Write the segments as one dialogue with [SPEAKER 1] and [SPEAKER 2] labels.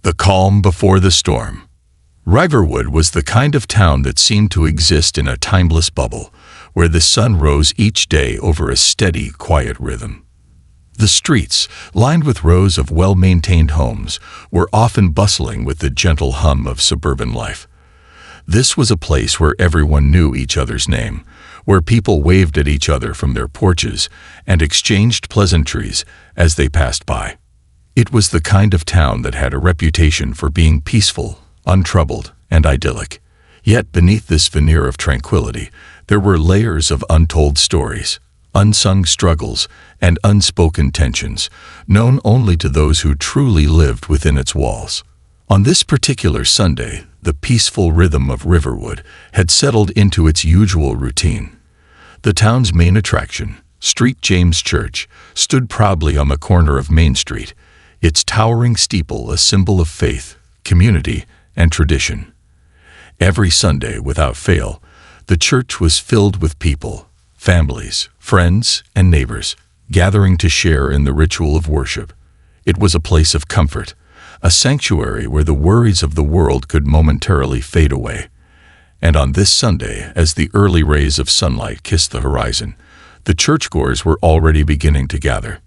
[SPEAKER 1] The calm before the storm. Riverwood was the kind of town that seemed to exist in a timeless bubble, where the sun rose each day over a steady, quiet rhythm. The streets, lined with rows of well-maintained homes, were often bustling with the gentle hum of suburban life. This was a place where everyone knew each other's name, where people waved at each other from their porches and exchanged pleasantries as they passed by. It was the kind of town that had a reputation for being peaceful, untroubled, and idyllic. Yet beneath this veneer of tranquility, there were layers of untold stories, unsung struggles, and unspoken tensions, known only to those who truly lived within its walls. On this particular Sunday, the peaceful rhythm of Riverwood had settled into its usual routine. The town's main attraction, St. James Church, stood proudly on the corner of Main Street, its towering steeple a symbol of faith, community, and tradition. Every Sunday, without fail, the church was filled with people, families, friends, and neighbors, gathering to share in the ritual of worship. It was a place of comfort, a sanctuary where the worries of the world could momentarily fade away. And on this Sunday, as the early rays of sunlight kissed the horizon, the churchgoers were already beginning to gather.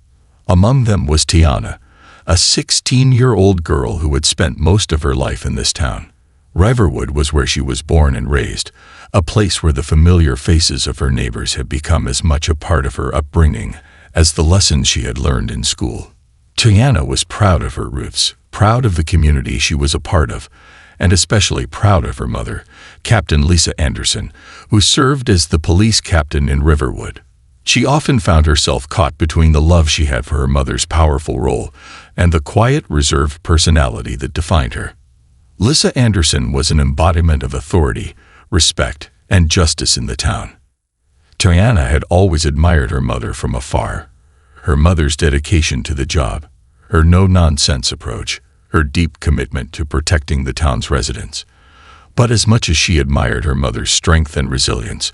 [SPEAKER 1] Among them was Tiana, a 16-year-old girl who had spent most of her life in this town. Riverwood was where she was born and raised, a place where the familiar faces of her neighbors had become as much a part of her upbringing as the lessons she had learned in school. Tiana was proud of her roots, proud of the community she was a part of, and especially proud of her mother, Captain Lisa Anderson, who served as the police captain in Riverwood. She often found herself caught between the love she had for her mother's powerful role and the quiet, reserved personality that defined her. Lisa Anderson was an embodiment of authority, respect, and justice in the town. Tiana had always admired her mother from afar. Her mother's dedication to the job, her no-nonsense approach, her deep commitment to protecting the town's residents. But as much as she admired her mother's strength and resilience,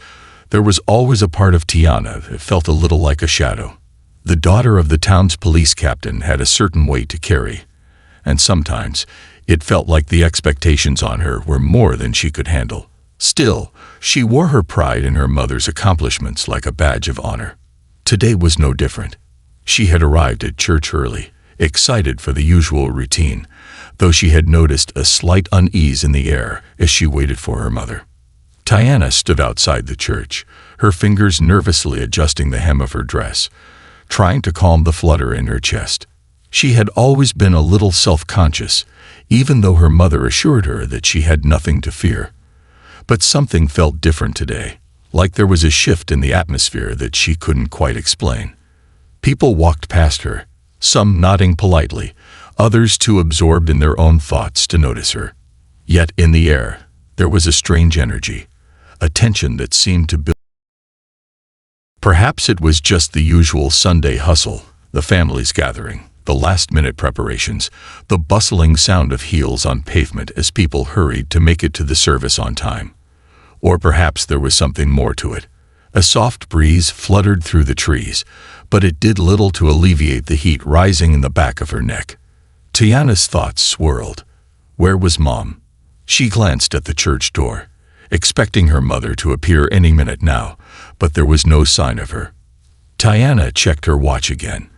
[SPEAKER 1] there was always a part of Tiana that felt a little like a shadow. The daughter of the town's police captain had a certain weight to carry, and sometimes it felt like the expectations on her were more than she could handle. Still, she wore her pride in her mother's accomplishments like a badge of honor. Today was no different. She had arrived at church early, excited for the usual routine, though she had noticed a slight unease in the air as she waited for her mother. Tiana stood outside the church, her fingers nervously adjusting the hem of her dress, trying to calm the flutter in her chest. She had always been a little self-conscious, even though her mother assured her that she had nothing to fear. But something felt different today, like there was a shift in the atmosphere that she couldn't quite explain. People walked past her, some nodding politely, others too absorbed in their own thoughts to notice her. Yet in the air, there was a strange energy, a tension that seemed to build. Perhaps it was just the usual Sunday hustle, the family's gathering, the last-minute preparations, the bustling sound of heels on pavement as people hurried to make it to the service on time. Or perhaps there was something more to it. A soft breeze fluttered through the trees, but it did little to alleviate the heat rising in the back of her neck. Tiana's thoughts swirled. Where was Mom? She glanced at the church door, expecting her mother to appear any minute now, but there was no sign of her. Tiana checked her watch again.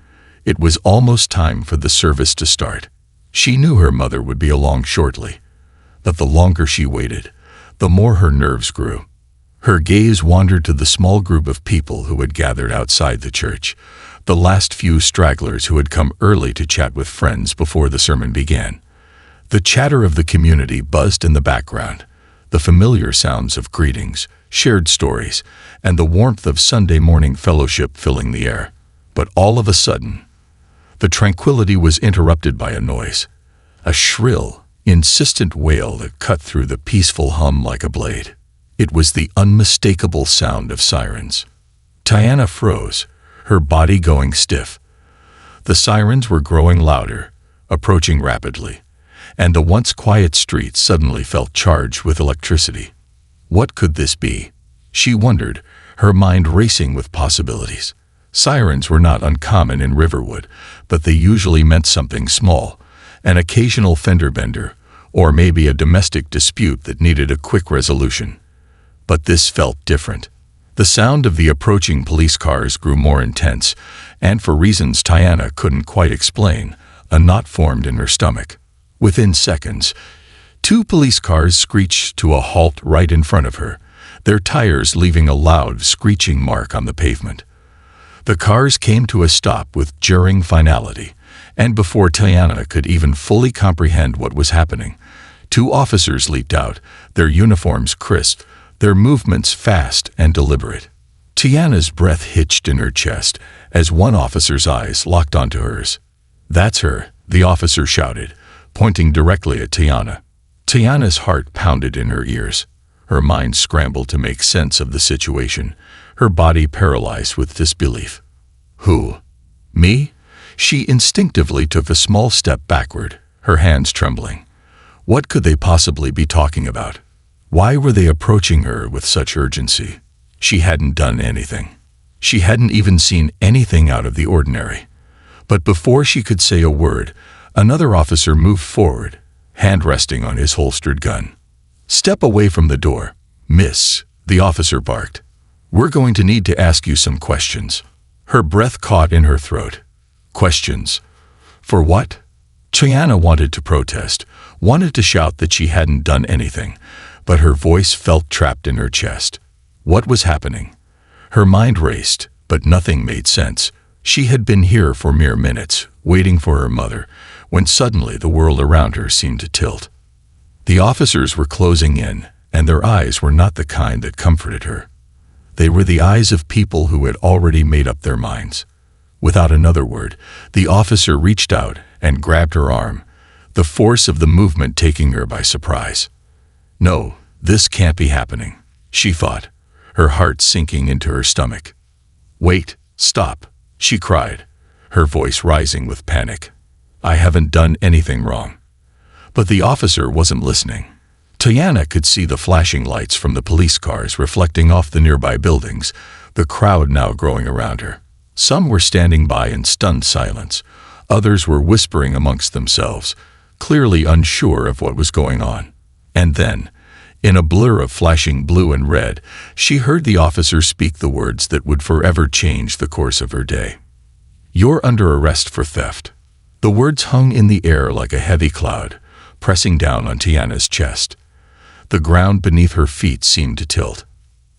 [SPEAKER 1] It was almost time for the service to start. She knew her mother would be along shortly, but the longer she waited, the more her nerves grew. Her gaze wandered to the small group of people who had gathered outside the church, the last few stragglers who had come early to chat with friends before the sermon began. The chatter of the community buzzed in the background, the familiar sounds of greetings, shared stories, and the warmth of Sunday morning fellowship filling the air. But all of a sudden, the tranquility was interrupted by a noise, a shrill, insistent wail that cut through the peaceful hum like a blade. It was the unmistakable sound of sirens. Tiana froze, her body going stiff. The sirens were growing louder, approaching rapidly, and the once quiet street suddenly felt charged with electricity. What could this be? She wondered, her mind racing with possibilities. Sirens were not uncommon in Riverwood, but they usually meant something small, an occasional fender bender, or maybe a domestic dispute that needed a quick resolution. But this felt different. The sound of the approaching police cars grew more intense, and for reasons Tiana couldn't quite explain, a knot formed in her stomach. Within seconds, 2 police cars screeched to a halt right in front of her, their tires leaving a loud, screeching mark on the pavement. The cars came to a stop with jarring finality, and before Tiana could even fully comprehend what was happening, 2 officers leaped out, their uniforms crisp, their movements fast and deliberate. Tiana's breath hitched in her chest as one officer's eyes locked onto hers. "That's her," the officer shouted, pointing directly at Tiana. Tiana's heart pounded in her ears. Her mind scrambled to make sense of the situation, her body paralyzed with disbelief. "Who? Me?" She instinctively took a small step backward, her hands trembling. What could they possibly be talking about? Why were they approaching her with such urgency? She hadn't done anything. She hadn't even seen anything out of the ordinary. But before she could say a word, another officer moved forward, hand resting on his holstered gun. "Step away from the door, miss," the officer barked. "We're going to need to ask you some questions." Her breath caught in her throat. Questions? For what? Tiana wanted to protest, wanted to shout that she hadn't done anything, but her voice felt trapped in her chest. What was happening? Her mind raced, but nothing made sense. She had been here for mere minutes, waiting for her mother, when suddenly the world around her seemed to tilt. The officers were closing in, and their eyes were not the kind that comforted her. They were the eyes of people who had already made up their minds. Without another word, the officer reached out and grabbed her arm, the force of the movement taking her by surprise. "No, this can't be happening," she thought, her heart sinking into her stomach. "Wait, stop," she cried, her voice rising with panic. "I haven't done anything wrong." But the officer wasn't listening. Tiana could see the flashing lights from the police cars reflecting off the nearby buildings, the crowd now growing around her. Some were standing by in stunned silence. Others were whispering amongst themselves, clearly unsure of what was going on. And then, in a blur of flashing blue and red, she heard the officer speak the words that would forever change the course of her day. "You're under arrest for theft." The words hung in the air like a heavy cloud, pressing down on Tiana's chest. The ground beneath her feet seemed to tilt.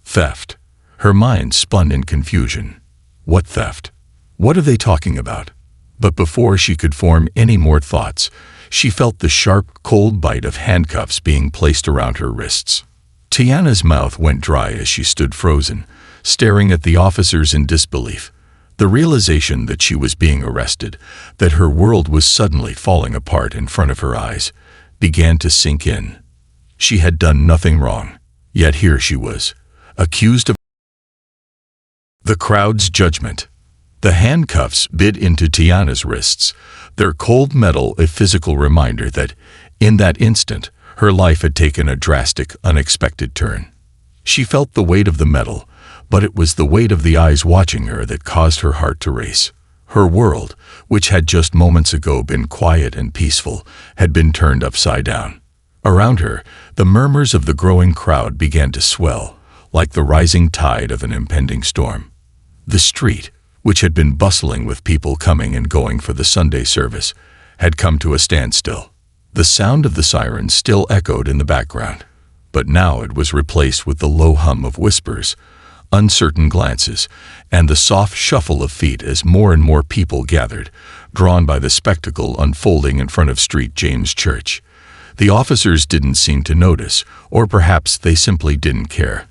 [SPEAKER 1] Theft. Her mind spun in confusion. What theft? What are they talking about? But before she could form any more thoughts, she felt the sharp, cold bite of handcuffs being placed around her wrists. Tiana's mouth went dry as she stood frozen, staring at the officers in disbelief. The realization that she was being arrested, that her world was suddenly falling apart in front of her eyes, began to sink in. She had done nothing wrong, yet here she was, accused of the crowd's judgment. The handcuffs bit into Tiana's wrists, their cold metal a physical reminder that, in that instant, her life had taken a drastic, unexpected turn. She felt the weight of the metal, but it was the weight of the eyes watching her that caused her heart to race. Her world, which had just moments ago been quiet and peaceful, had been turned upside down. Around her, the murmurs of the growing crowd began to swell, like the rising tide of an impending storm. The street, which had been bustling with people coming and going for the Sunday service, had come to a standstill. The sound of the sirens still echoed in the background, but now it was replaced with the low hum of whispers, uncertain glances, and the soft shuffle of feet as more and more people gathered, drawn by the spectacle unfolding in front of St. James Church. The officers didn't seem to notice, or perhaps they simply didn't care.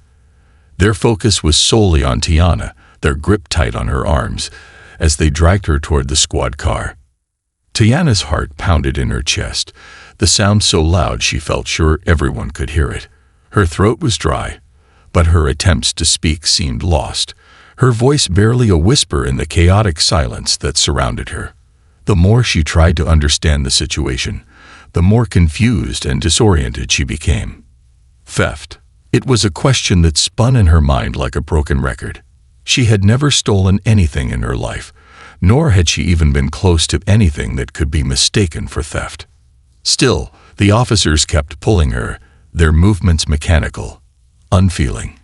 [SPEAKER 1] Their focus was solely on Tiana, their grip tight on her arms, as they dragged her toward the squad car. Tiana's heart pounded in her chest, the sound so loud she felt sure everyone could hear it. Her throat was dry, but her attempts to speak seemed lost, her voice barely a whisper in the chaotic silence that surrounded her. The more she tried to understand the situation, the more confused and disoriented she became. Theft. It was a question that spun in her mind like a broken record. She had never stolen anything in her life, nor had she even been close to anything that could be mistaken for theft. Still, the officers kept pulling her, their movements mechanical, unfeeling.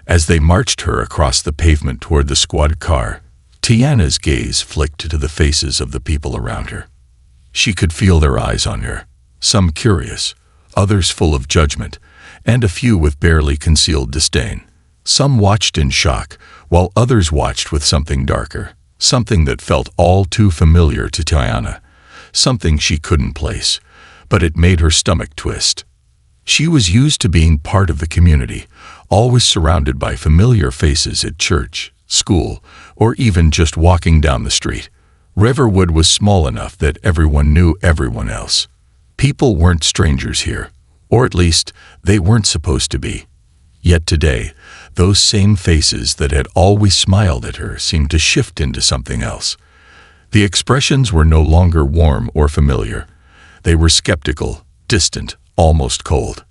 [SPEAKER 1] As they marched her across the pavement toward the squad car, Tiana's gaze flicked to the faces of the people around her. She could feel their eyes on her, some curious, others full of judgment, and a few with barely concealed disdain. Some watched in shock, while others watched with something darker, something that felt all too familiar to Tiana, something she couldn't place, but it made her stomach twist. She was used to being part of the community, always surrounded by familiar faces at church, school, or even just walking down the street. Riverwood was small enough that everyone knew everyone else. People weren't strangers here, or at least they weren't supposed to be. Yet today, those same faces that had always smiled at her seemed to shift into something else. The expressions were no longer warm or familiar. They were skeptical, distant, almost cold.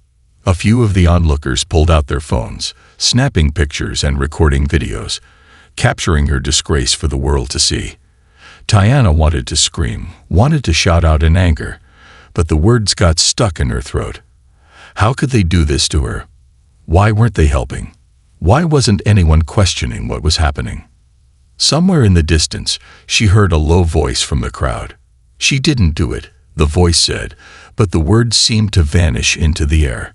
[SPEAKER 1] A few of the onlookers pulled out their phones, snapping pictures and recording videos, capturing her disgrace for the world to see. Tiana wanted to scream, wanted to shout out in anger, but the words got stuck in her throat. How could they do this to her? Why weren't they helping? Why wasn't anyone questioning what was happening? Somewhere in the distance, she heard a low voice from the crowd. She didn't do it, the voice said, but the words seemed to vanish into the air,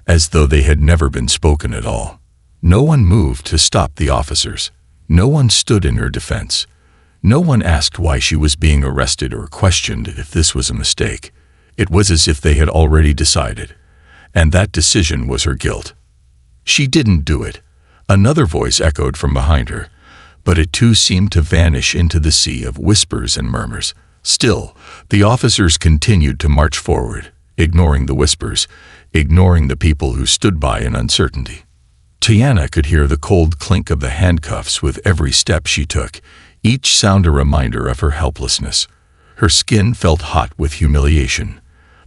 [SPEAKER 1] as though they had never been spoken at all. No one moved to stop the officers. No one stood in her defense. No one asked why she was being arrested or questioned if this was a mistake. It was as if they had already decided, and that decision was her guilt. She didn't do it. Another voice echoed from behind her, but it too seemed to vanish into the sea of whispers and murmurs. Still, the officers continued to march forward, ignoring the whispers, ignoring the people who stood by in uncertainty. Tiana could hear the cold clink of the handcuffs with every step she took, each sound a reminder of her helplessness. Her skin felt hot with humiliation.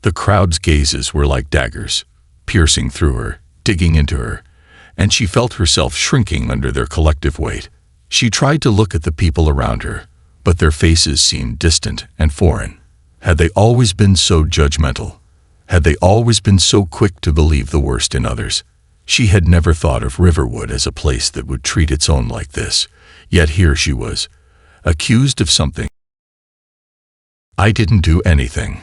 [SPEAKER 1] The crowd's gazes were like daggers, piercing through her, digging into her, and she felt herself shrinking under their collective weight. She tried to look at the people around her, but their faces seemed distant and foreign. Had they always been so judgmental? Had they always been so quick to believe the worst in others? She had never thought of Riverwood as a place that would treat its own like this, yet here she was, accused of something. "I didn't do anything,"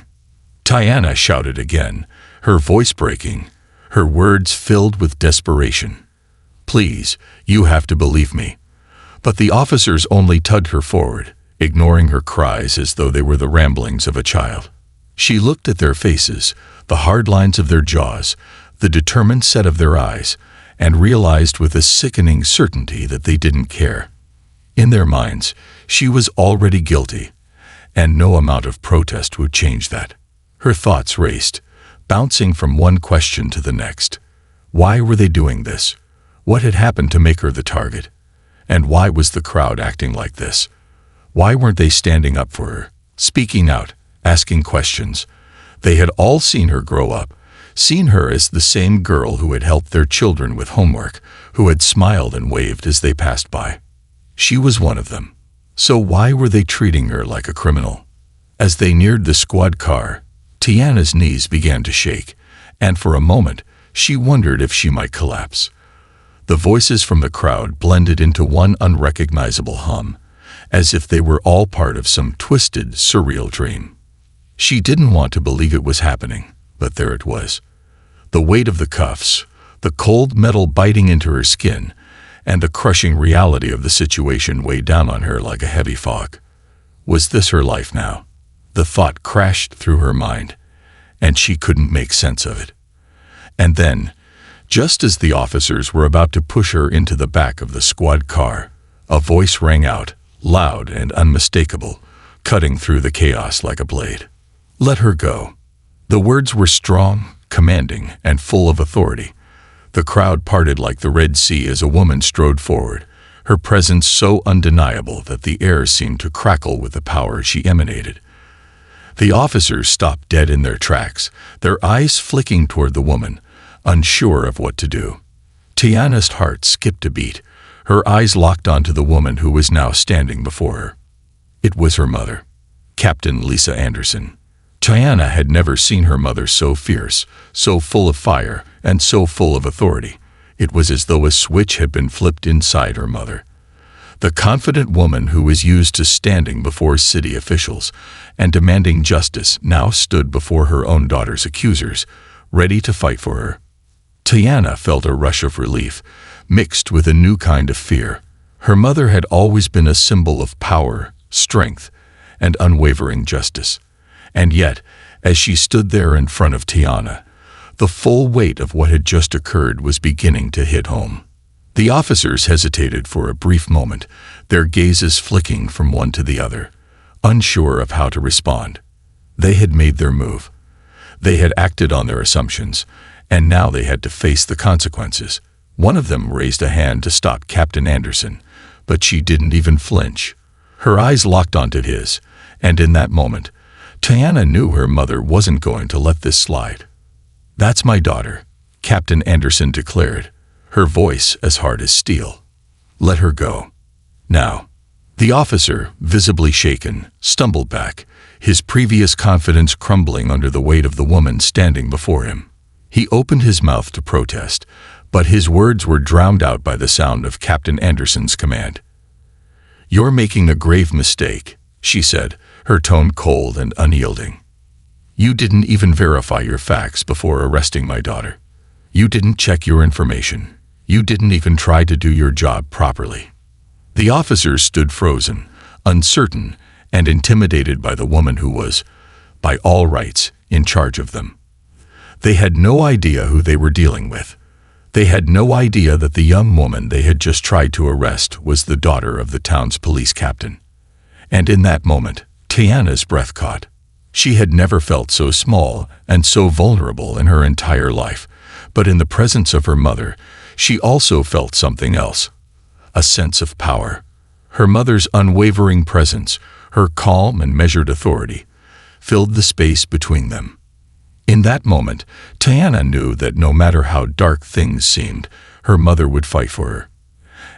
[SPEAKER 1] Tiana shouted again, her voice breaking, her words filled with desperation. "Please, you have to believe me." But the officers only tugged her forward, ignoring her cries as though they were the ramblings of a child. She looked at their faces, the hard lines of their jaws, the determined set of their eyes, and realized with a sickening certainty that they didn't care. In their minds, she was already guilty, and no amount of protest would change that. Her thoughts raced, bouncing from one question to the next. Why were they doing this? What had happened to make her the target? And why was the crowd acting like this? Why weren't they standing up for her, speaking out, asking questions? They had all seen her grow up, seen her as the same girl who had helped their children with homework, who had smiled and waved as they passed by. She was one of them. So why were they treating her like a criminal? As they neared the squad car, Tiana's knees began to shake, and for a moment, she wondered if she might collapse. The voices from the crowd blended into one unrecognizable hum, as if they were all part of some twisted, surreal dream. She didn't want to believe it was happening, but there it was. The weight of the cuffs, the cold metal biting into her skin, and the crushing reality of the situation weighed down on her like a heavy fog. Was this her life now? The thought crashed through her mind, and she couldn't make sense of it. And then, just as the officers were about to push her into the back of the squad car, a voice rang out, loud and unmistakable, cutting through the chaos like a blade. "Let her go." The words were strong, commanding, and full of authority. The crowd parted like the Red Sea as a woman strode forward, her presence so undeniable that the air seemed to crackle with the power she emanated. The officers stopped dead in their tracks, their eyes flicking toward the woman, unsure of what to do. Tiana's heart skipped a beat, her eyes locked onto the woman who was now standing before her. It was her mother, Captain Lisa Anderson. Tiana had never seen her mother so fierce, so full of fire, and so full of authority. It was as though a switch had been flipped inside her mother. The confident woman who was used to standing before city officials and demanding justice now stood before her own daughter's accusers, ready to fight for her. Tiana felt a rush of relief, mixed with a new kind of fear. Her mother had always been a symbol of power, strength, and unwavering justice. And yet, as she stood there in front of Tiana, the full weight of what had just occurred was beginning to hit home. The officers hesitated for a brief moment, their gazes flicking from one to the other, unsure of how to respond. They had made their move. They had acted on their assumptions, and now they had to face the consequences. One of them raised a hand to stop Captain Anderson, but she didn't even flinch. Her eyes locked onto his, and in that moment, Tiana knew her mother wasn't going to let this slide. "That's my daughter," Captain Anderson declared, her voice as hard as steel. "Let her go. Now." The officer, visibly shaken, stumbled back, his previous confidence crumbling under the weight of the woman standing before him. He opened his mouth to protest, but his words were drowned out by the sound of Captain Anderson's command. "You're making a grave mistake," she said, her tone cold and unyielding. "You didn't even verify your facts before arresting my daughter. You didn't check your information. You didn't even try to do your job properly." The officers stood frozen, uncertain, and intimidated by the woman who was, by all rights, in charge of them. They had no idea who they were dealing with. They had no idea that the young woman they had just tried to arrest was the daughter of the town's police captain. And in that moment, Tiana's breath caught. She had never felt so small and so vulnerable in her entire life, but in the presence of her mother, she also felt something else, a sense of power. Her mother's unwavering presence, her calm and measured authority, filled the space between them. In that moment, Tiana knew that no matter how dark things seemed, her mother would fight for her.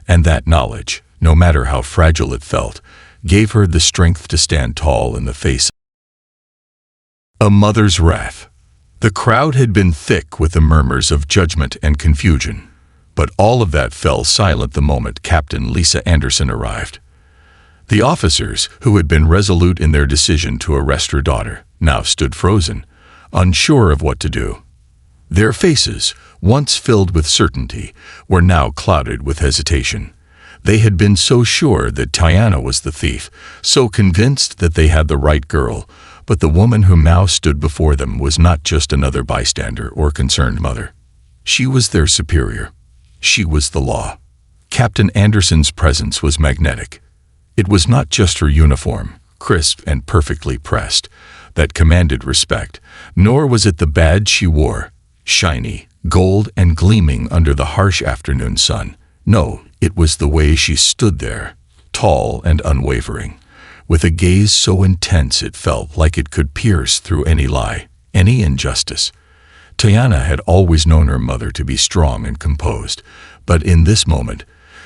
[SPEAKER 1] And that knowledge, no matter how fragile it felt, gave her the strength to stand tall in the face of a mother's wrath. The crowd had been thick with the murmurs of judgment and confusion, but all of that fell silent the moment Captain Lisa Anderson arrived. The officers, who had been resolute in their decision to arrest her daughter, now stood frozen, unsure of what to do. Their faces, once filled with certainty, were now clouded with hesitation. They had been so sure that Tiana was the thief, so convinced that they had the right girl, but the woman who now stood before them was not just another bystander or concerned mother. She was their superior. She was the law. Captain Anderson's presence was magnetic. It was not just her uniform, crisp and perfectly pressed, that commanded respect, nor was it the badge she wore, shiny, gold and gleaming under the harsh afternoon sun. No, it was the way she stood there, tall and unwavering, with a gaze so intense it felt like it could pierce through any lie, any injustice. Tiana had always known her mother to be strong and composed, but in this moment,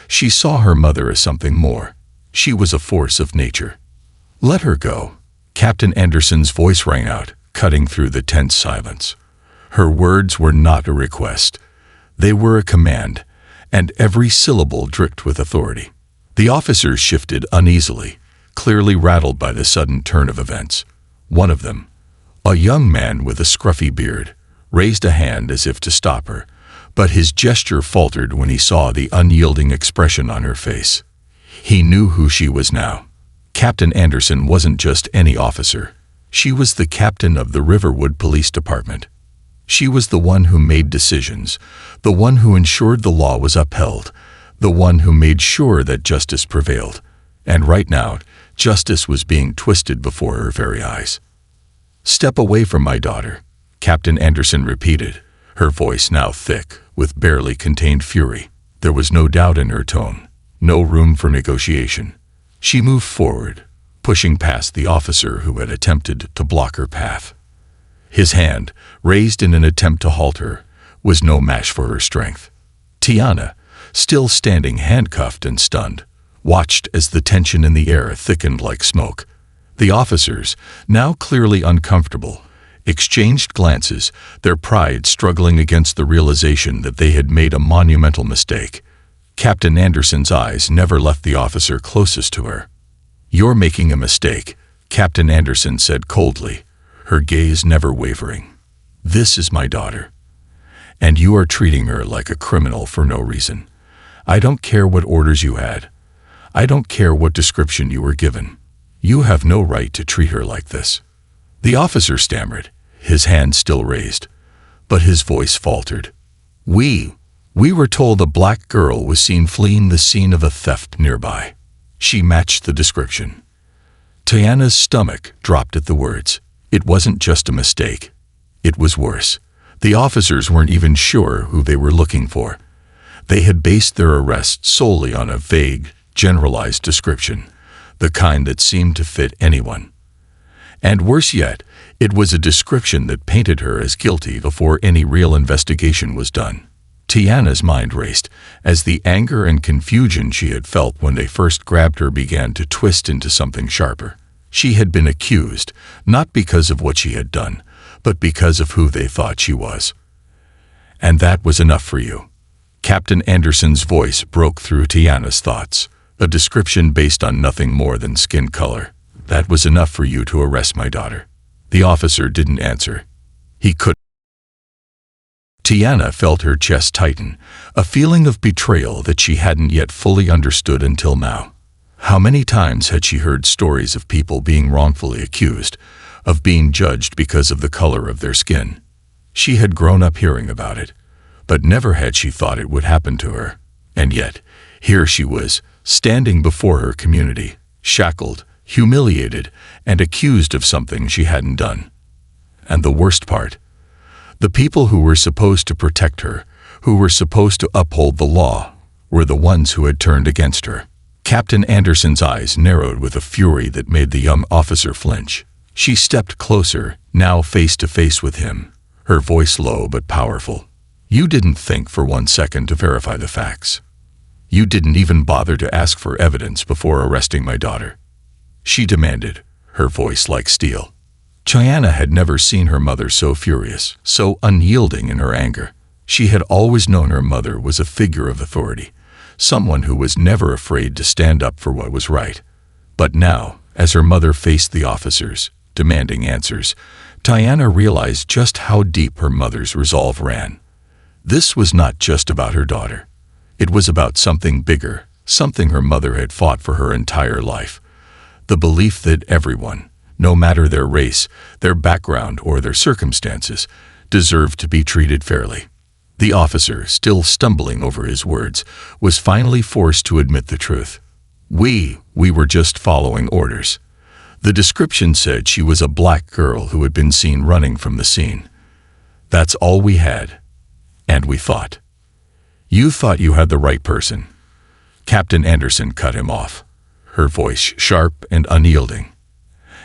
[SPEAKER 1] she saw her mother as something more. She was a force of nature. "Let her go." Captain Anderson's voice rang out, cutting through the tense silence. Her words were not a request. They were a command, and every syllable dripped with authority. The officers shifted uneasily, clearly rattled by the sudden turn of events. One of them, a young man with a scruffy beard, raised a hand as if to stop her, but his gesture faltered when he saw the unyielding expression on her face. He knew who she was now. Captain Anderson wasn't just any officer. She was the captain of the Riverwood Police Department. She was the one who made decisions, the one who ensured the law was upheld, the one who made sure that justice prevailed. And right now, justice was being twisted before her very eyes. "Step away from my daughter," Captain Anderson repeated, her voice now thick, with barely contained fury. There was no doubt in her tone, no room for negotiation. She moved forward, pushing past the officer who had attempted to block her path. His hand, raised in an attempt to halt her, was no match for her strength. Tiana, still standing handcuffed and stunned, watched as the tension in the air thickened like smoke. The officers, now clearly uncomfortable, exchanged glances, their pride struggling against the realization that they had made a monumental mistake. Captain Anderson's eyes never left the officer closest to her. "You're making a mistake," Captain Anderson said coldly, her gaze never wavering. "This is my daughter, and you are treating her like a criminal for no reason. I don't care what orders you had. I don't care what description you were given. You have no right to treat her like this." The officer stammered, his hand still raised, but his voice faltered. We were told a black girl was seen fleeing the scene of a theft nearby." She matched the description. Tiana's stomach dropped at the words. It wasn't just a mistake. It was worse. The officers weren't even sure who they were looking for. They had based their arrest solely on a vague, generalized description, the kind that seemed to fit anyone. And worse yet, it was a description that painted her as guilty before any real investigation was done. Tiana's mind raced as the anger and confusion she had felt when they first grabbed her began to twist into something sharper. She had been accused, not because of what she had done, but because of who they thought she was. "And that was enough for you." Captain Anderson's voice broke through Tiana's thoughts. "A description based on nothing more than skin color. That was enough for you to arrest my daughter." The officer didn't answer. He couldn't. Tiana felt her chest tighten, a feeling of betrayal that she hadn't yet fully understood until now. How many times had she heard stories of people being wrongfully accused, of being judged because of the color of their skin? She had grown up hearing about it, but never had she thought it would happen to her. And yet, here she was, standing before her community, shackled, humiliated, and accused of something she hadn't done. And the worst part, the people who were supposed to protect her, who were supposed to uphold the law, were the ones who had turned against her. Captain Anderson's eyes narrowed with a fury that made the young officer flinch. She stepped closer, now face to face with him, her voice low but powerful. "You didn't think for 1 second to verify the facts. You didn't even bother to ask for evidence before arresting my daughter," she demanded, her voice like steel. Tiana had never seen her mother so furious, so unyielding in her anger. She had always known her mother was a figure of authority, someone who was never afraid to stand up for what was right. But now, as her mother faced the officers, demanding answers, Tiana realized just how deep her mother's resolve ran. This was not just about her daughter. It was about something bigger, something her mother had fought for her entire life. The belief that everyone, no matter their race, their background, or their circumstances, deserved to be treated fairly. The officer, still stumbling over his words, was finally forced to admit the truth. We were just following orders. The description said she was a black girl who had been seen running from the scene. That's all we had. And we thought. You thought you had the right person." Captain Anderson cut him off, her voice sharp and unyielding.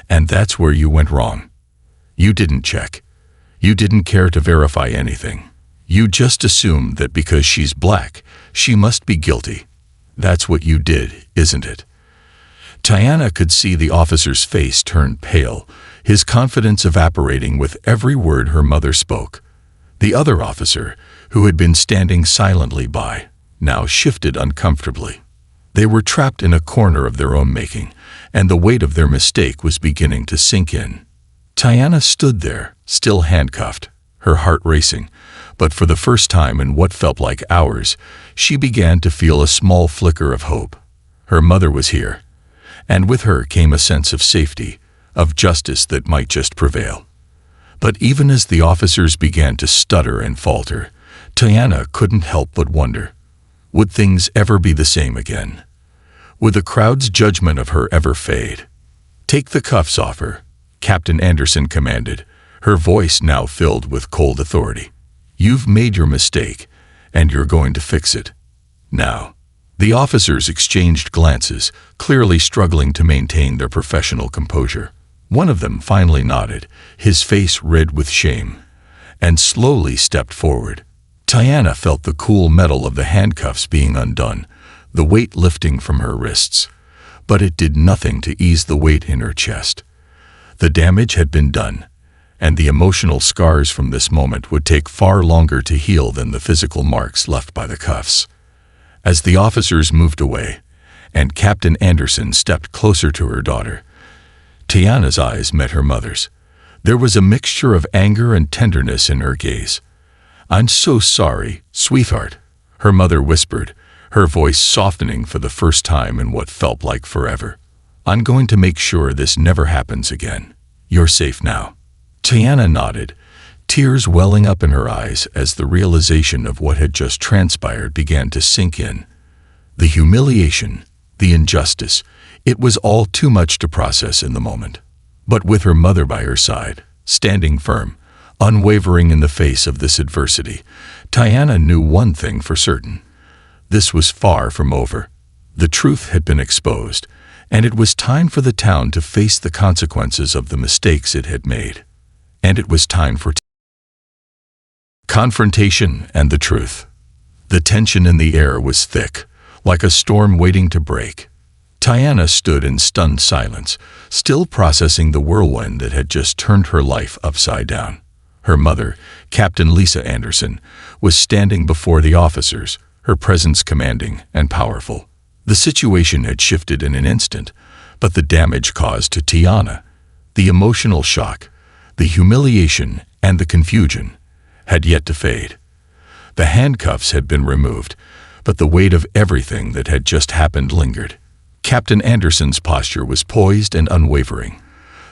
[SPEAKER 1] "And that's where you went wrong. You didn't check. You didn't care to verify anything. You just assumed that because she's black, she must be guilty. That's what you did, isn't it?" Tiana could see the officer's face turn pale, his confidence evaporating with every word her mother spoke. The other officer, who had been standing silently by, now shifted uncomfortably. They were trapped in a corner of their own making, and the weight of their mistake was beginning to sink in. Tiana stood there, still handcuffed, her heart racing, but for the first time in what felt like hours, she began to feel a small flicker of hope. Her mother was here, and with her came a sense of safety, of justice that might just prevail. But even as the officers began to stutter and falter, Tiana couldn't help but wonder, would things ever be the same again? Would the crowd's judgment of her ever fade? "Take the cuffs off her," Captain Anderson commanded, her voice now filled with cold authority. "You've made your mistake, and you're going to fix it. Now." The officers exchanged glances, clearly struggling to maintain their professional composure. One of them finally nodded, his face red with shame, and slowly stepped forward. Tiana felt the cool metal of the handcuffs being undone, the weight lifting from her wrists, but it did nothing to ease the weight in her chest. The damage had been done, and the emotional scars from this moment would take far longer to heal than the physical marks left by the cuffs. As the officers moved away, and Captain Anderson stepped closer to her daughter, Tiana's eyes met her mother's. There was a mixture of anger and tenderness in her gaze. "I'm so sorry, sweetheart," her mother whispered, her voice softening for the first time in what felt like forever. "I'm going to make sure this never happens again. You're safe now." Tiana nodded, tears welling up in her eyes as the realization of what had just transpired began to sink in. The humiliation, the injustice, it was all too much to process in the moment. But with her mother by her side, standing firm, unwavering in the face of this adversity, Tiana knew one thing for certain. This was far from over. The truth had been exposed, and it was time for the town to face the consequences of the mistakes it had made. And it was time for confrontation and the truth. The tension in the air was thick, like a storm waiting to break. Tiana stood in stunned silence, still processing the whirlwind that had just turned her life upside down. Her mother, Captain Lisa Anderson, was standing before the officers, her presence commanding and powerful. The situation had shifted in an instant, but the damage caused to Tiana, the emotional shock, the humiliation, and the confusion, had yet to fade. The handcuffs had been removed, but the weight of everything that had just happened lingered. Captain Anderson's posture was poised and unwavering,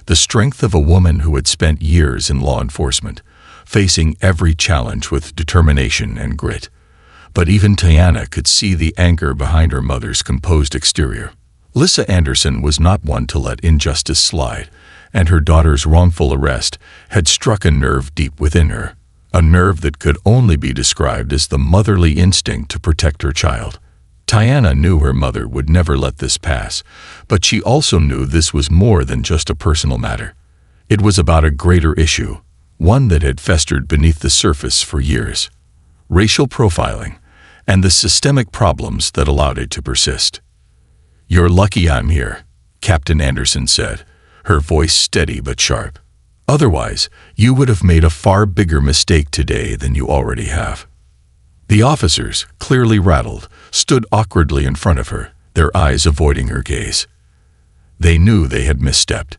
[SPEAKER 1] the strength of a woman who had spent years in law enforcement, facing every challenge with determination and grit. But even Tiana could see the anger behind her mother's composed exterior. Lisa Anderson was not one to let injustice slide, and her daughter's wrongful arrest had struck a nerve deep within her, a nerve that could only be described as the motherly instinct to protect her child. Tiana knew her mother would never let this pass, but she also knew this was more than just a personal matter. It was about a greater issue, one that had festered beneath the surface for years: racial profiling and the systemic problems that allowed it to persist. "You're lucky I'm here," Captain Anderson said, her voice steady but sharp. "Otherwise, you would have made a far bigger mistake today than you already have." The officers, clearly rattled, stood awkwardly in front of her, their eyes avoiding her gaze. They knew they had misstepped.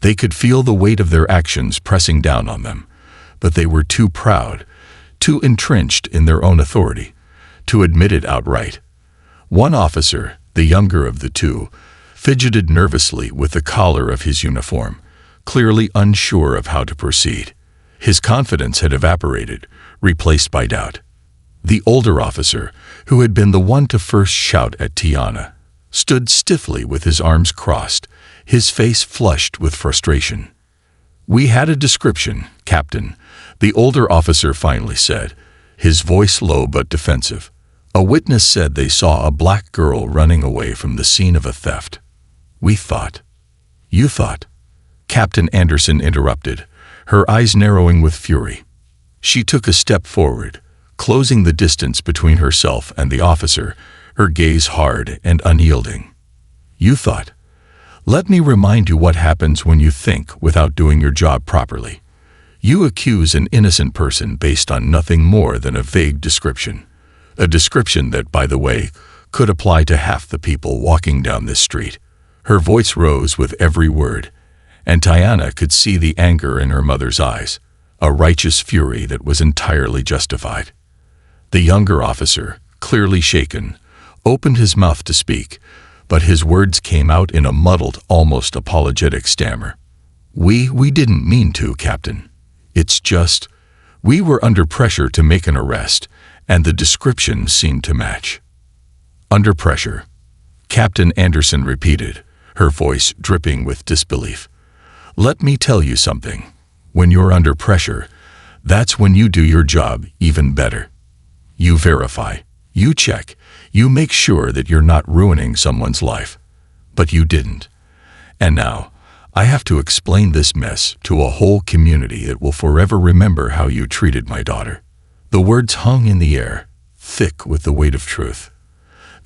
[SPEAKER 1] They could feel the weight of their actions pressing down on them, but they were too proud, too entrenched in their own authority, to admit it outright. One officer, the younger of the two, fidgeted nervously with the collar of his uniform, clearly unsure of how to proceed. His confidence had evaporated, replaced by doubt. The older officer, who had been the one to first shout at Tiana, stood stiffly with his arms crossed, his face flushed with frustration. "We had a description, Captain," the older officer finally said, his voice low but defensive. "A witness said they saw a black girl running away from the scene of a theft. We thought." "You thought?" Captain Anderson interrupted, her eyes narrowing with fury. She took a step forward, closing the distance between herself and the officer, her gaze hard and unyielding. "You thought? Let me remind you what happens when you think without doing your job properly. You accuse an innocent person based on nothing more than a vague description. A description that, by the way, could apply to half the people walking down this street." Her voice rose with every word, and Tiana could see the anger in her mother's eyes, a righteous fury that was entirely justified. The younger officer, clearly shaken, opened his mouth to speak, but his words came out in a muddled, almost apologetic stammer. We didn't mean to, Captain. It's just, we were under pressure to make an arrest, and the description seemed to match." "Under pressure," Captain Anderson repeated, her voice dripping with disbelief. "Let me tell you something. When you're under pressure, that's when you do your job even better. You verify, you check, you make sure that you're not ruining someone's life. But you didn't. And now, I have to explain this mess to a whole community that will forever remember how you treated my daughter." The words hung in the air, thick with the weight of truth.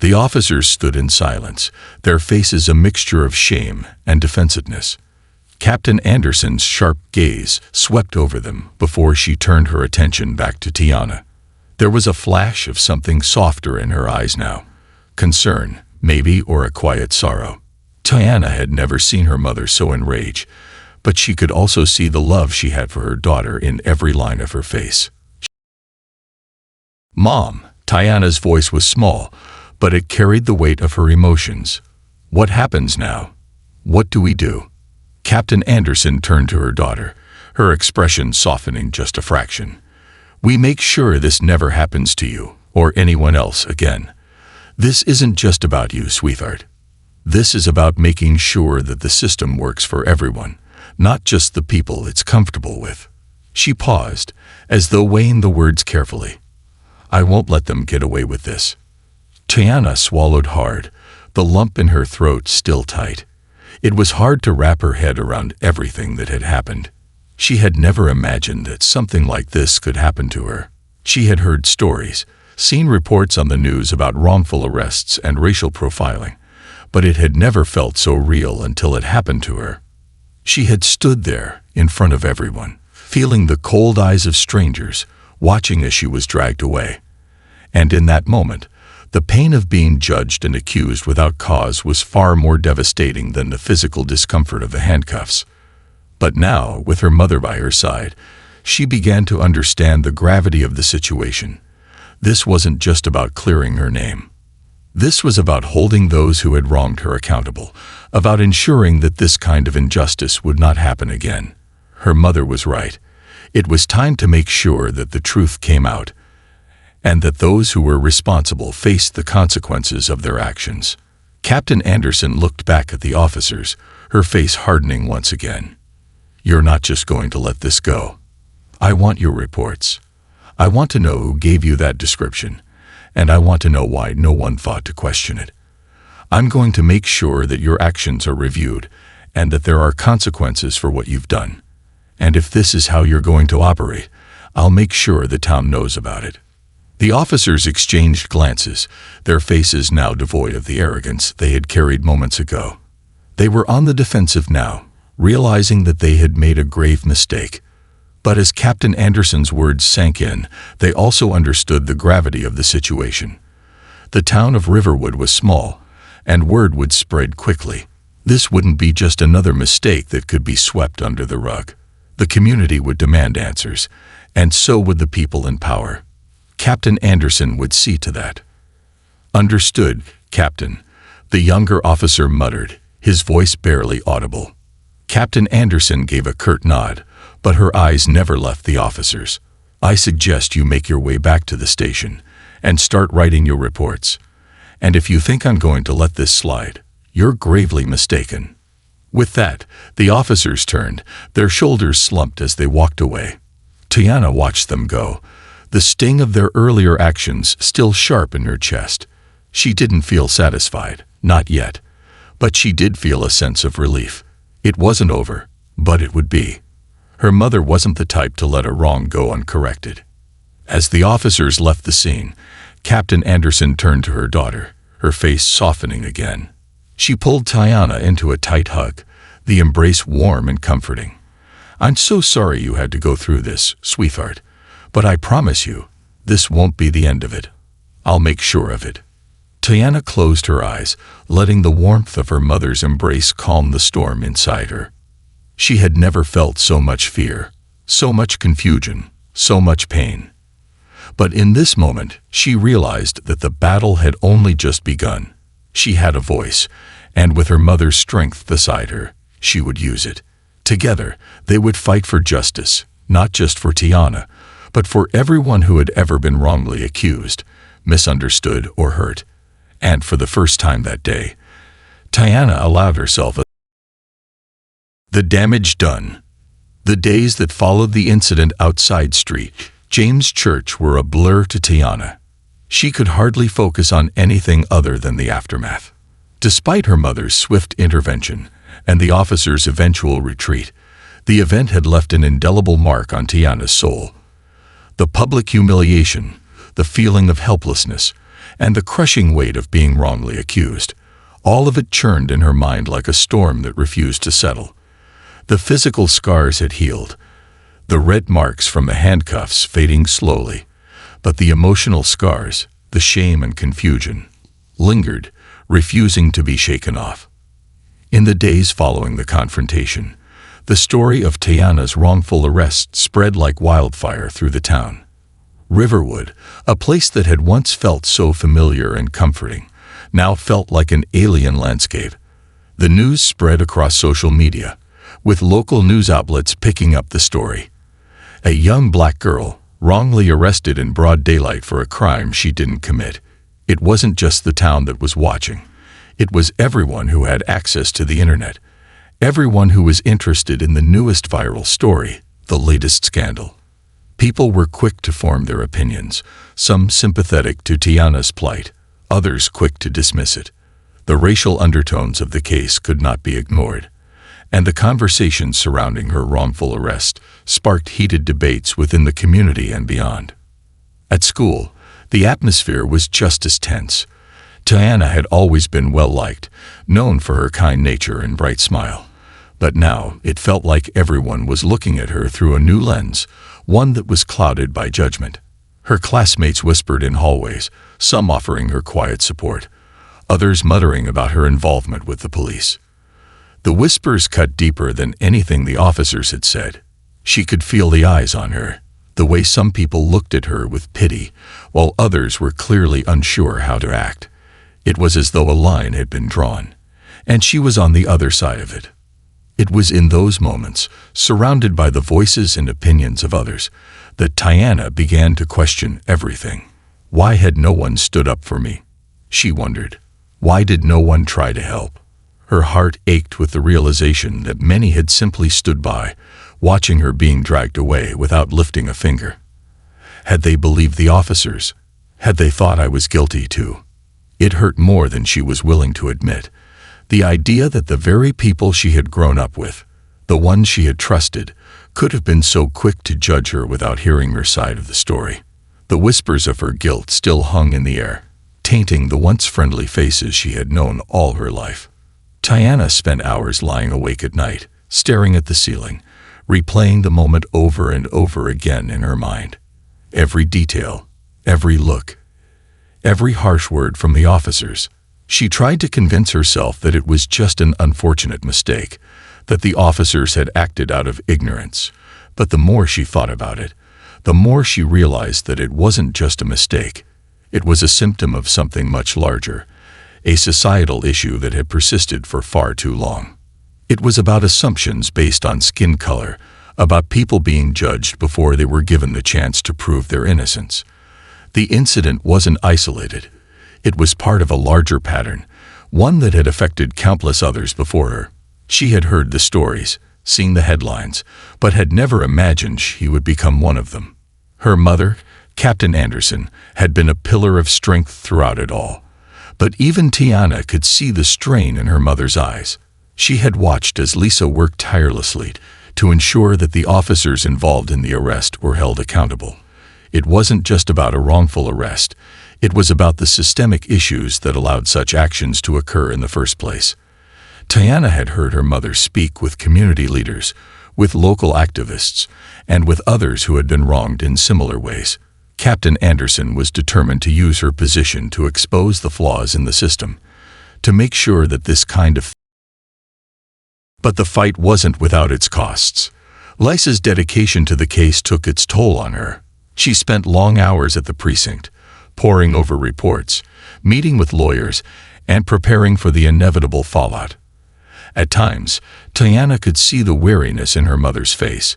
[SPEAKER 1] The officers stood in silence, their faces a mixture of shame and defensiveness. Captain Anderson's sharp gaze swept over them before she turned her attention back to Tiana. There was a flash of something softer in her eyes now. Concern, maybe, or a quiet sorrow. Tiana had never seen her mother so enraged, but she could also see the love she had for her daughter in every line of her face. "Mom," Tiana's voice was small, but it carried the weight of her emotions. "What happens now? What do we do?" Captain Anderson turned to her daughter, her expression softening just a fraction. "We make sure this never happens to you or anyone else again. This isn't just about you, sweetheart. This is about making sure that the system works for everyone, not just the people it's comfortable with." She paused, as though weighing the words carefully. "I won't let them get away with this." Tiana swallowed hard, the lump in her throat still tight. It was hard to wrap her head around everything that had happened. She had never imagined that something like this could happen to her. She had heard stories, seen reports on the news about wrongful arrests and racial profiling, but it had never felt so real until it happened to her. She had stood there, in front of everyone, feeling the cold eyes of strangers, watching as she was dragged away. And in that moment, the pain of being judged and accused without cause was far more devastating than the physical discomfort of the handcuffs. But now, with her mother by her side, she began to understand the gravity of the situation. This wasn't just about clearing her name. This was about holding those who had wronged her accountable, about ensuring that this kind of injustice would not happen again. Her mother was right. It was time to make sure that the truth came out, and that those who were responsible faced the consequences of their actions. Captain Anderson looked back at the officers, her face hardening once again. "You're not just going to let this go. I want your reports. I want to know who gave you that description, and I want to know why no one thought to question it. I'm going to make sure that your actions are reviewed, and that there are consequences for what you've done. And if this is how you're going to operate, I'll make sure the town knows about it." The officers exchanged glances, their faces now devoid of the arrogance they had carried moments ago. They were on the defensive now, realizing that they had made a grave mistake. But as Captain Anderson's words sank in, they also understood the gravity of the situation. The town of Riverwood was small, and word would spread quickly. This wouldn't be just another mistake that could be swept under the rug. The community would demand answers, and so would the people in power. Captain Anderson would see to that. "Understood, Captain," the younger officer muttered, his voice barely audible. Captain Anderson gave a curt nod, but her eyes never left the officers. "I suggest you make your way back to the station and start writing your reports. And if you think I'm going to let this slide, you're gravely mistaken." With that, the officers turned, their shoulders slumped as they walked away. Tiana watched them go, the sting of their earlier actions still sharp in her chest. She didn't feel satisfied, not yet, but she did feel a sense of relief. It wasn't over, but it would be. Her mother wasn't the type to let a wrong go uncorrected. As the officers left the scene, Captain Anderson turned to her daughter, her face softening again. She pulled Tiana into a tight hug, the embrace warm and comforting. "I'm so sorry you had to go through this, sweetheart, but I promise you, this won't be the end of it. I'll make sure of it." Tiana closed her eyes, letting the warmth of her mother's embrace calm the storm inside her. She had never felt so much fear, so much confusion, so much pain. But in this moment, she realized that the battle had only just begun. She had a voice, and with her mother's strength beside her, she would use it. Together, they would fight for justice, not just for Tiana, but for everyone who had ever been wrongly accused, misunderstood, or hurt. And for the first time that day, Tiana allowed herself the damage done. The days that followed the incident outside St. James Church were a blur to Tiana. She could hardly focus on anything other than the aftermath. Despite her mother's swift intervention and the officers' eventual retreat, the event had left an indelible mark on Tiana's soul. The public humiliation, the feeling of helplessness, and the crushing weight of being wrongly accused. All of it churned in her mind like a storm that refused to settle. The physical scars had healed, the red marks from the handcuffs fading slowly, but the emotional scars, the shame and confusion, lingered, refusing to be shaken off. In the days following the confrontation, the story of Tiana's wrongful arrest spread like wildfire through the town. Riverwood, a place that had once felt so familiar and comforting, now felt like an alien landscape. The news spread across social media, with local news outlets picking up the story. A young black girl, wrongly arrested in broad daylight for a crime she didn't commit. It wasn't just the town that was watching. It was everyone who had access to the internet. Everyone who was interested in the newest viral story, the latest scandal. People were quick to form their opinions, some sympathetic to Tiana's plight, others quick to dismiss it. The racial undertones of the case could not be ignored, and the conversations surrounding her wrongful arrest sparked heated debates within the community and beyond. At school, the atmosphere was just as tense. Tiana had always been well-liked, known for her kind nature and bright smile. But now it felt like everyone was looking at her through a new lens, one that was clouded by judgment. Her classmates whispered in hallways, some offering her quiet support, others muttering about her involvement with the police. The whispers cut deeper than anything the officers had said. She could feel the eyes on her, the way some people looked at her with pity, while others were clearly unsure how to act. It was as though a line had been drawn, and she was on the other side of it. It was in those moments, surrounded by the voices and opinions of others, that Tiana began to question everything. Why had no one stood up for me? She wondered. Why did no one try to help? Her heart ached with the realization that many had simply stood by, watching her being dragged away without lifting a finger. Had they believed the officers? Had they thought I was guilty too? It hurt more than she was willing to admit. The idea that the very people she had grown up with, the ones she had trusted, could have been so quick to judge her without hearing her side of the story. The whispers of her guilt still hung in the air, tainting the once friendly faces she had known all her life. Tiana spent hours lying awake at night, staring at the ceiling, replaying the moment over and over again in her mind. Every detail, every look, every harsh word from the officers. She tried to convince herself that it was just an unfortunate mistake, that the officers had acted out of ignorance. But the more she thought about it, the more she realized that it wasn't just a mistake. It was a symptom of something much larger, a societal issue that had persisted for far too long. It was about assumptions based on skin color, about people being judged before they were given the chance to prove their innocence. The incident wasn't isolated. It was part of a larger pattern, one that had affected countless others before her. She had heard the stories, seen the headlines, but had never imagined she would become one of them. Her mother, Captain Anderson, had been a pillar of strength throughout it all. But even Tiana could see the strain in her mother's eyes. She had watched as Lisa worked tirelessly to ensure that the officers involved in the arrest were held accountable. It wasn't just about a wrongful arrest. It was about the systemic issues that allowed such actions to occur in the first place. Tiana had heard her mother speak with community leaders, with local activists, and with others who had been wronged in similar ways. Captain Anderson was determined to use her position to expose the flaws in the system, to make sure that this kind of... But the fight wasn't without its costs. Lisa's dedication to the case took its toll on her. She spent long hours at the precinct, poring over reports, meeting with lawyers, and preparing for the inevitable fallout. At times, Tiana could see the weariness in her mother's face,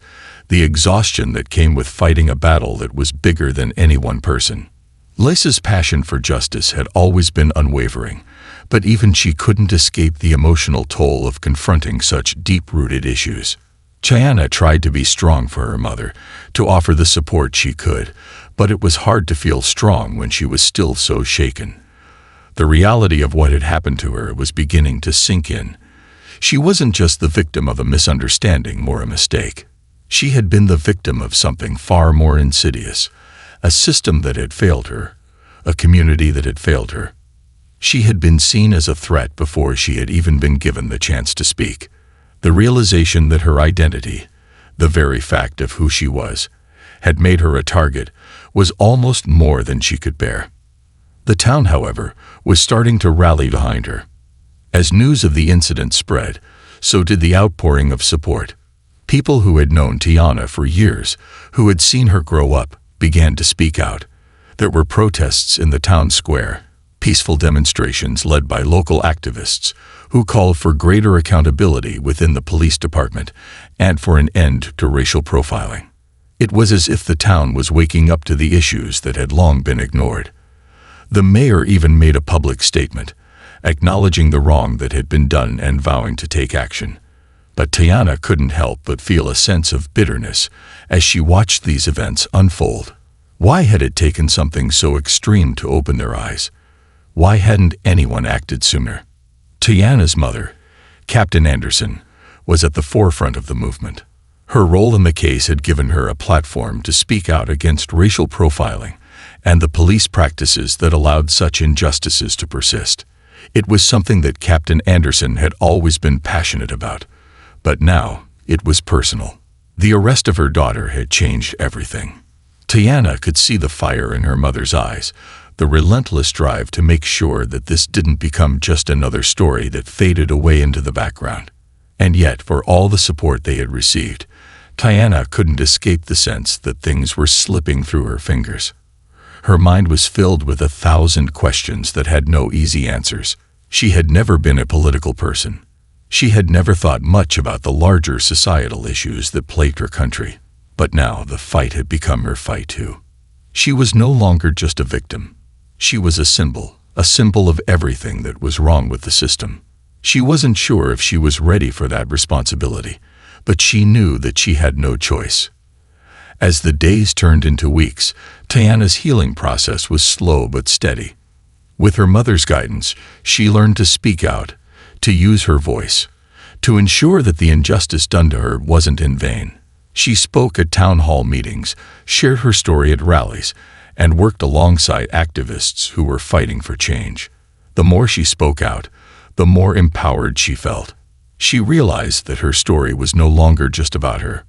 [SPEAKER 1] the exhaustion that came with fighting a battle that was bigger than any one person. Lisa's passion for justice had always been unwavering, but even she couldn't escape the emotional toll of confronting such deep-rooted issues. Tiana tried to be strong for her mother, to offer the support she could, but it was hard to feel strong when she was still so shaken. The reality of what had happened to her was beginning to sink in. She wasn't just the victim of a misunderstanding or a mistake. She had been the victim of something far more insidious, a system that had failed her, a community that had failed her. She had been seen as a threat before she had even been given the chance to speak. The realization that her identity, the very fact of who she was, had made her a target was almost more than she could bear. The town, however, was starting to rally behind her. As news of the incident spread, so did the outpouring of support. People who had known Tiana for years, who had seen her grow up, began to speak out. There were protests in the town square, peaceful demonstrations led by local activists who called for greater accountability within the police department and for an end to racial profiling. It was as if the town was waking up to the issues that had long been ignored. The mayor even made a public statement, acknowledging the wrong that had been done and vowing to take action. But Tiana couldn't help but feel a sense of bitterness as she watched these events unfold. Why had it taken something so extreme to open their eyes? Why hadn't anyone acted sooner? Tiana's mother, Captain Anderson, was at the forefront of the movement. Her role in the case had given her a platform to speak out against racial profiling and the police practices that allowed such injustices to persist. It was something that Captain Anderson had always been passionate about, but now it was personal. The arrest of her daughter had changed everything. Tiana could see the fire in her mother's eyes, the relentless drive to make sure that this didn't become just another story that faded away into the background. And yet, for all the support they had received, Tiana couldn't escape the sense that things were slipping through her fingers. Her mind was filled with 1,000 questions that had no easy answers. She had never been a political person. She had never thought much about the larger societal issues that plagued her country. But now the fight had become her fight too. She was no longer just a victim. She was a symbol of everything that was wrong with the system. She wasn't sure if she was ready for that responsibility, but she knew that she had no choice. As the days turned into weeks, Tiana's healing process was slow but steady. With her mother's guidance, she learned to speak out, to use her voice, to ensure that the injustice done to her wasn't in vain. She spoke at town hall meetings, shared her story at rallies, and worked alongside activists who were fighting for change. The more she spoke out, the more empowered she felt. She realized that her story was no longer just about her.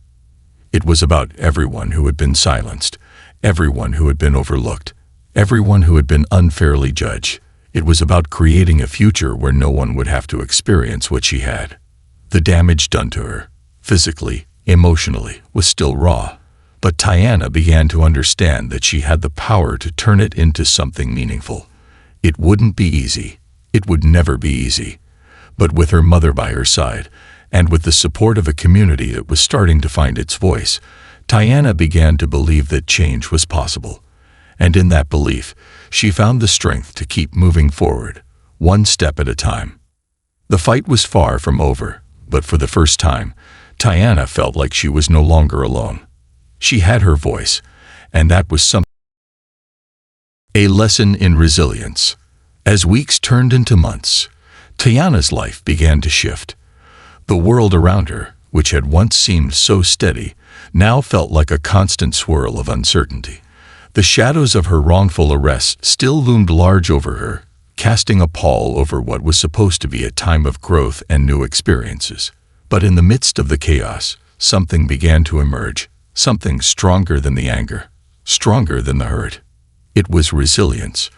[SPEAKER 1] It was about everyone who had been silenced, everyone who had been overlooked, everyone who had been unfairly judged. It was about creating a future where no one would have to experience what she had. The damage done to her, physically, emotionally, was still raw, but Tiana began to understand that she had the power to turn it into something meaningful. It wouldn't be easy. It would never be easy. But with her mother by her side, and with the support of a community that was starting to find its voice, Tiana began to believe that change was possible. And in that belief, she found the strength to keep moving forward, one step at a time. The fight was far from over, but for the first time, Tiana felt like she was no longer alone. She had her voice, and that was something. A lesson in resilience. As weeks turned into months, Tiana's life began to shift. The world around her, which had once seemed so steady, now felt like a constant swirl of uncertainty. The shadows of her wrongful arrest still loomed large over her, casting a pall over what was supposed to be a time of growth and new experiences. But in the midst of the chaos, something began to emerge, something stronger than the anger, stronger than the hurt. It was resilience.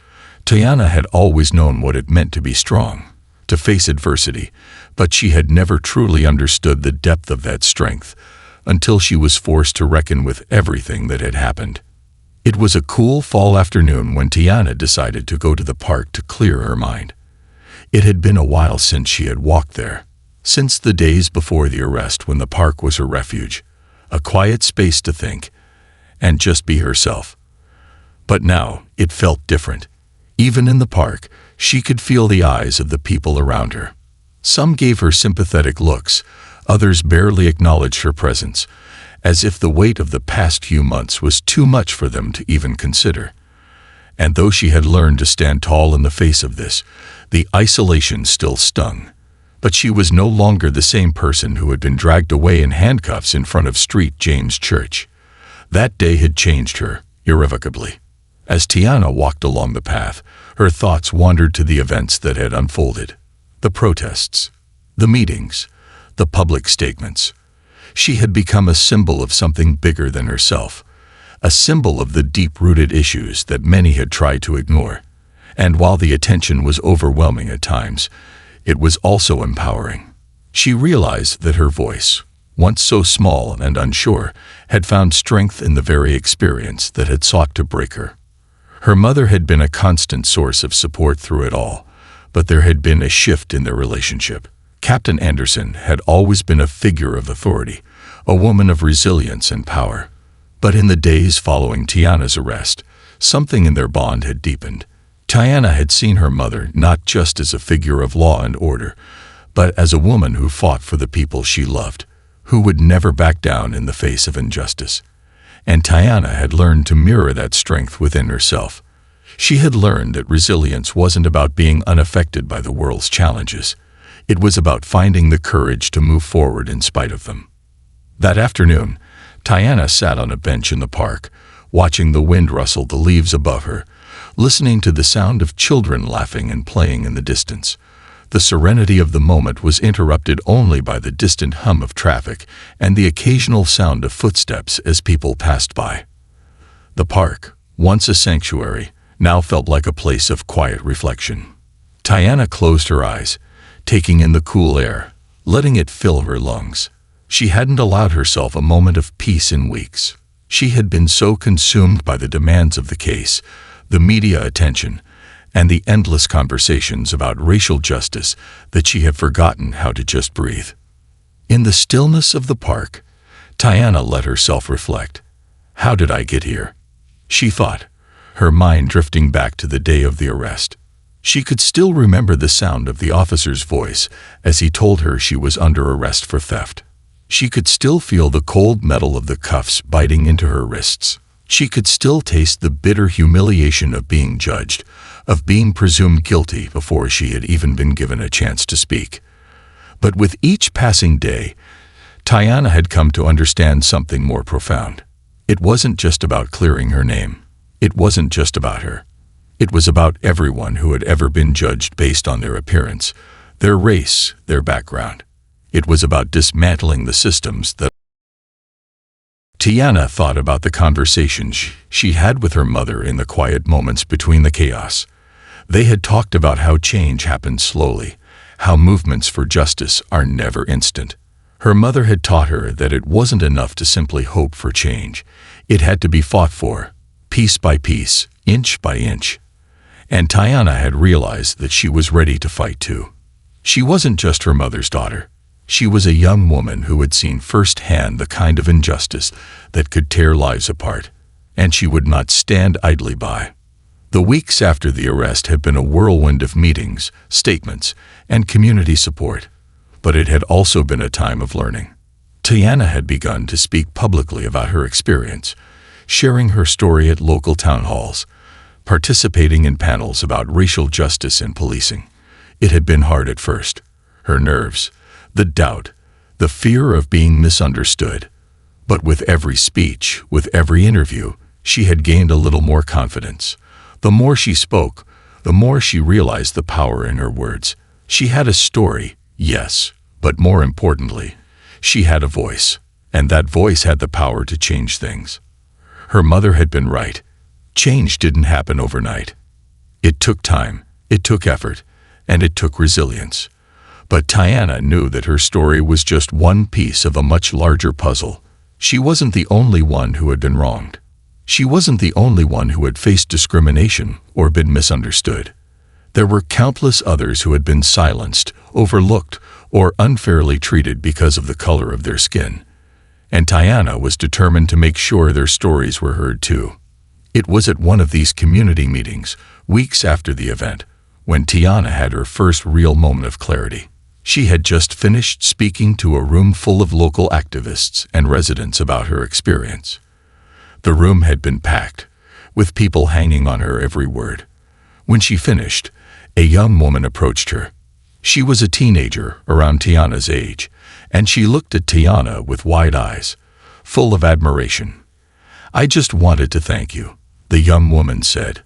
[SPEAKER 1] Tiana had always known what it meant to be strong, to face adversity, but she had never truly understood the depth of that strength until she was forced to reckon with everything that had happened. It was a cool fall afternoon when Tiana decided to go to the park to clear her mind. It had been a while since she had walked there, since the days before the arrest when the park was her refuge, a quiet space to think and just be herself. But now it felt different. Even in the park, she could feel the eyes of the people around her. Some gave her sympathetic looks, others barely acknowledged her presence, as if the weight of the past few months was too much for them to even consider. And though she had learned to stand tall in the face of this, the isolation still stung. But she was no longer the same person who had been dragged away in handcuffs in front of St. James Church. That day had changed her, irrevocably. As Tiana walked along the path, her thoughts wandered to the events that had unfolded. The protests, the meetings, the public statements. She had become a symbol of something bigger than herself, a symbol of the deep-rooted issues that many had tried to ignore. And while the attention was overwhelming at times, it was also empowering. She realized that her voice, once so small and unsure, had found strength in the very experience that had sought to break her. Her mother had been a constant source of support through it all, but there had been a shift in their relationship. Captain Anderson had always been a figure of authority, a woman of resilience and power. But in the days following Tiana's arrest, something in their bond had deepened. Tiana had seen her mother not just as a figure of law and order, but as a woman who fought for the people she loved, who would never back down in the face of injustice. And Tiana had learned to mirror that strength within herself. She had learned that resilience wasn't about being unaffected by the world's challenges. It was about finding the courage to move forward in spite of them. That afternoon, Tiana sat on a bench in the park, watching the wind rustle the leaves above her, listening to the sound of children laughing and playing in the distance. The serenity of the moment was interrupted only by the distant hum of traffic and the occasional sound of footsteps as people passed by. The park, once a sanctuary, now felt like a place of quiet reflection. Tiana closed her eyes, taking in the cool air, letting it fill her lungs. She hadn't allowed herself a moment of peace in weeks. She had been so consumed by the demands of the case, the media attention, and the endless conversations about racial justice that she had forgotten how to just breathe. In the stillness of the park, Tiana let herself reflect. How did I get here? She thought, her mind drifting back to the day of the arrest. She could still remember the sound of the officer's voice as he told her she was under arrest for theft. She could still feel the cold metal of the cuffs biting into her wrists. She could still taste the bitter humiliation of being judged, of being presumed guilty before she had even been given a chance to speak. But with each passing day, Tiana had come to understand something more profound. It wasn't just about clearing her name. It wasn't just about her. It was about everyone who had ever been judged based on their appearance, their race, their background. It was about dismantling the systems that Tiana thought about the conversations she had with her mother in the quiet moments between the chaos. They had talked about how change happens slowly, how movements for justice are never instant. Her mother had taught her that it wasn't enough to simply hope for change. It had to be fought for, piece by piece, inch by inch. And Tiana had realized that she was ready to fight too. She wasn't just her mother's daughter. She was a young woman who had seen firsthand the kind of injustice that could tear lives apart, and she would not stand idly by. The weeks after the arrest had been a whirlwind of meetings, statements, and community support, but it had also been a time of learning. Tiana had begun to speak publicly about her experience, sharing her story at local town halls, participating in panels about racial justice and policing. It had been hard at first. Her nerves, the doubt, the fear of being misunderstood. But with every speech, with every interview, she had gained a little more confidence. The more she spoke, the more she realized the power in her words. She had a story, yes, but more importantly, she had a voice, and that voice had the power to change things. Her mother had been right. Change didn't happen overnight. It took time, it took effort, and it took resilience. But Tiana knew that her story was just one piece of a much larger puzzle. She wasn't the only one who had been wronged. She wasn't the only one who had faced discrimination or been misunderstood. There were countless others who had been silenced, overlooked, or unfairly treated because of the color of their skin. And Tiana was determined to make sure their stories were heard too. It was at one of these community meetings, weeks after the event, when Tiana had her first real moment of clarity. She had just finished speaking to a room full of local activists and residents about her experience. The room had been packed, with people hanging on her every word. When she finished, a young woman approached her. She was a teenager, around Tiana's age, and she looked at Tiana with wide eyes, full of admiration. "I just wanted to thank you," The young woman said,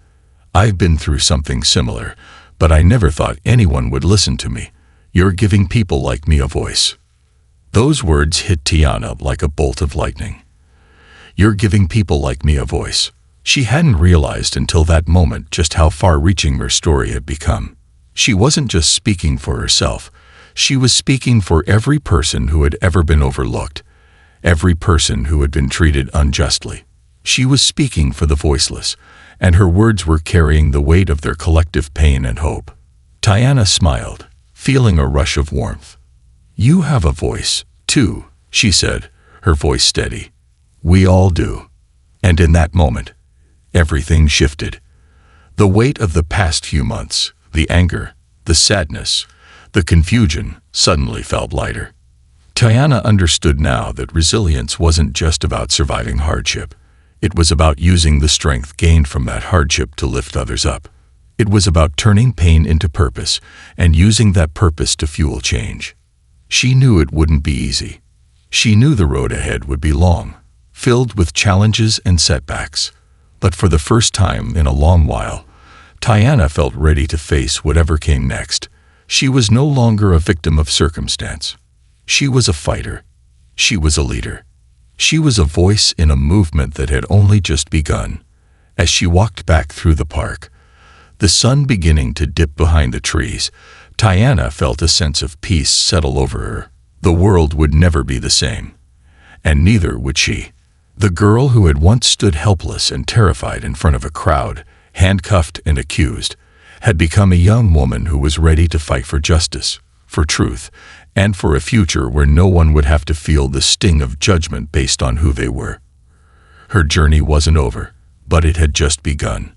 [SPEAKER 1] "I've been through something similar, but I never thought anyone would listen to me. You're giving people like me a voice." Those words hit Tiana like a bolt of lightning. You're giving people like me a voice. She hadn't realized until that moment just how far-reaching her story had become. She wasn't just speaking for herself. She was speaking for every person who had ever been overlooked, every person who had been treated unjustly. She was speaking for the voiceless, and her words were carrying the weight of their collective pain and hope. Tiana smiled, feeling a rush of warmth. "You have a voice, too," she said, her voice steady. "We all do." And in that moment, everything shifted. The weight of the past few months, the anger, the sadness, the confusion, suddenly felt lighter. Tiana understood now that resilience wasn't just about surviving hardship. It was about using the strength gained from that hardship to lift others up. It was about turning pain into purpose and using that purpose to fuel change. She knew it wouldn't be easy. She knew the road ahead would be long, filled with challenges and setbacks. But for the first time in a long while, Tiana felt ready to face whatever came next. She was no longer a victim of circumstance. She was a fighter. She was a leader. She was a voice in a movement that had only just begun. As she walked back through the park, the sun beginning to dip behind the trees, Tiana felt a sense of peace settle over her. The world would never be the same. And neither would she. The girl who had once stood helpless and terrified in front of a crowd, handcuffed and accused, had become a young woman who was ready to fight for justice, for truth, and for a future where no one would have to feel the sting of judgment based on who they were. Her journey wasn't over, but it had just begun.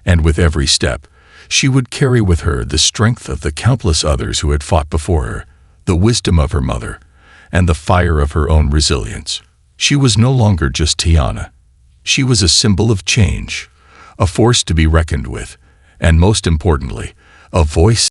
[SPEAKER 1] And with every step, she would carry with her the strength of the countless others who had fought before her, the wisdom of her mother, and the fire of her own resilience. She was no longer just Tiana. She was a symbol of change, a force to be reckoned with, and most importantly, a voice